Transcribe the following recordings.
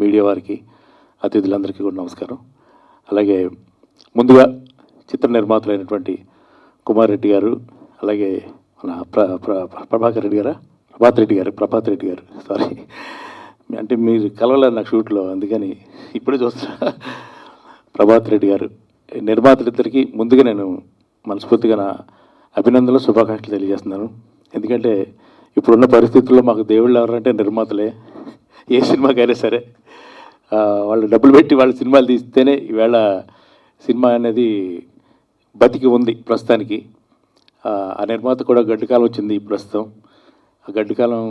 Media వారికి, అతిథులందరికీ కూడా నమస్కారం. అలాగే ముందుగా చిత్ర నిర్మాతలైనటువంటి కుమార్ రెడ్డి గారు, అలాగే మన ప్రభాకర్ రెడ్డి గారా, ప్రభాత్ రెడ్డి గారు సారీ, అంటే మీరు కలవలేదు నాకు షూట్లో, అందుకని ఇప్పుడే చూస్తున్నా. ప్రభాత్ రెడ్డి గారు నిర్మాతలిద్దరికీ ముందుగా నేను మనస్ఫూర్తిగా నా అభినందనలు, శుభాకాంక్షలు తెలియజేస్తున్నాను. ఎందుకంటే ఇప్పుడున్న పరిస్థితుల్లో మాకు దేవుళ్ళు ఎవరంటే నిర్మాతలే. ఏ సినిమాకైనా సరే వాళ్ళు డబ్బులు పెట్టి వాళ్ళ సినిమాలు తీస్తేనే ఈవేళ సినిమా అనేది బతికి ఉంది ప్రస్తుతానికి. ఆ నిర్మాత కూడా గడ్డుకాలం వచ్చింది ప్రస్తుతం. ఆ గడ్డుకాలం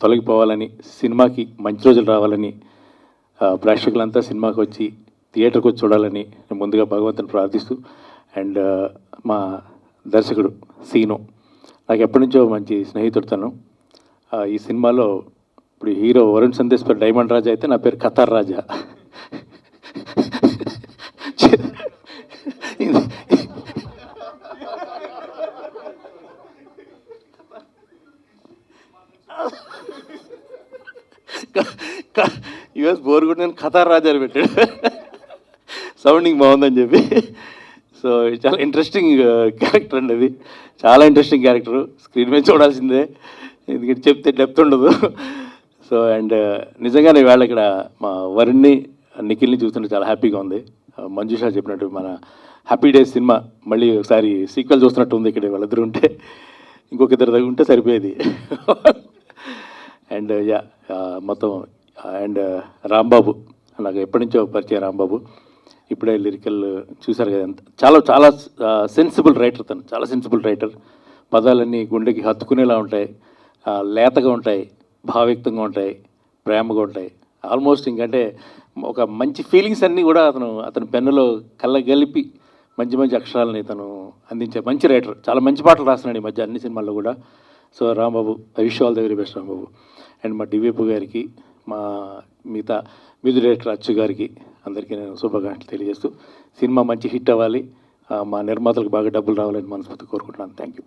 తొలగిపోవాలని, సినిమాకి మంచి రోజులు రావాలని, ప్రేక్షకులంతా సినిమాకి వచ్చి థియేటర్కి వచ్చి చూడాలని ముందుగా భగవంతుని ప్రార్థిస్తూ, అండ్ మా దర్శకుడు సీను నాకు ఎప్పటి నుంచో మంచి స్నేహితుడుతాను. ఈ సినిమాలో ఇప్పుడు హీరో వరుణ్ సందేశ్ పేరు డైమండ్ రాజా అయితే నా పేరు ఖతార్ రాజా. యుఎస్ బోర్ కూడా నేను ఖతార్ రాజా అని పెట్టాడు, సౌండింగ్ బాగుందని చెప్పి. సో చాలా ఇంట్రెస్టింగ్ క్యారెక్టర్ అండి అది, చాలా ఇంట్రెస్టింగ్ క్యారెక్టరు. స్క్రీన్ మీద చూడాల్సిందే, ఎందుకంటే చెప్తే డెప్త్ ఉండదు. సో అండ్ నిజంగానే ఇవాళ ఇక్కడ మా వరుణ్ని, నిఖిల్ని చూస్తుంటే చాలా హ్యాపీగా ఉంది. మంజుషా చెప్పినట్టు మన హ్యాపీ డేస్ సినిమా మళ్ళీ ఒకసారి సీక్వెల్ చూస్తున్నట్టు ఉంది. ఇక్కడ వాళ్ళిద్దరు ఉంటే ఇంకొక ఇద్దరు దగ్గర ఉంటే సరిపోయేది. అండ్ యా మొత్తం అండ్ రాంబాబు నాకు ఎప్పటి నుంచో పరిచయం. రాంబాబు ఇప్పుడే లిరికల్ చూశారు కదా, చాలా చాలా సెన్సిబుల్ రైటర్ తను, చాలా సెన్సిబుల్ రైటర్. పదాలన్నీ గుండెకి హత్తుకునేలా ఉంటాయి, లేతగా ఉంటాయి, భావయుక్తంగా ఉంటాయి, ప్రేమగా ఉంటాయి. ఆల్మోస్ట్ ఇంకంటే ఒక మంచి ఫీలింగ్స్ అన్నీ కూడా అతను పెన్నులో కళ్ళగలిపి మంచి మంచి అక్షరాలని తను అందించే మంచి రైటర్. చాలా మంచి పాటలు రాస్తున్నాడు ఈ మధ్య అన్ని సినిమాల్లో కూడా. So Rambabu, I wish all the very best Rambabu. And మా డివిఎఫ్ గారికి, మా మిగతా మ్యూజిక్ డైరెక్టర్ అచ్చు గారికి అందరికీ నేను శుభాకాంక్షలు తెలియజేస్తూ, సినిమా మంచి హిట్ అవ్వాలి, మా నిర్మాతలకు బాగా డబ్బులు రావాలని మనస్ఫూర్తి కోరుకుంటున్నాను. Thank you.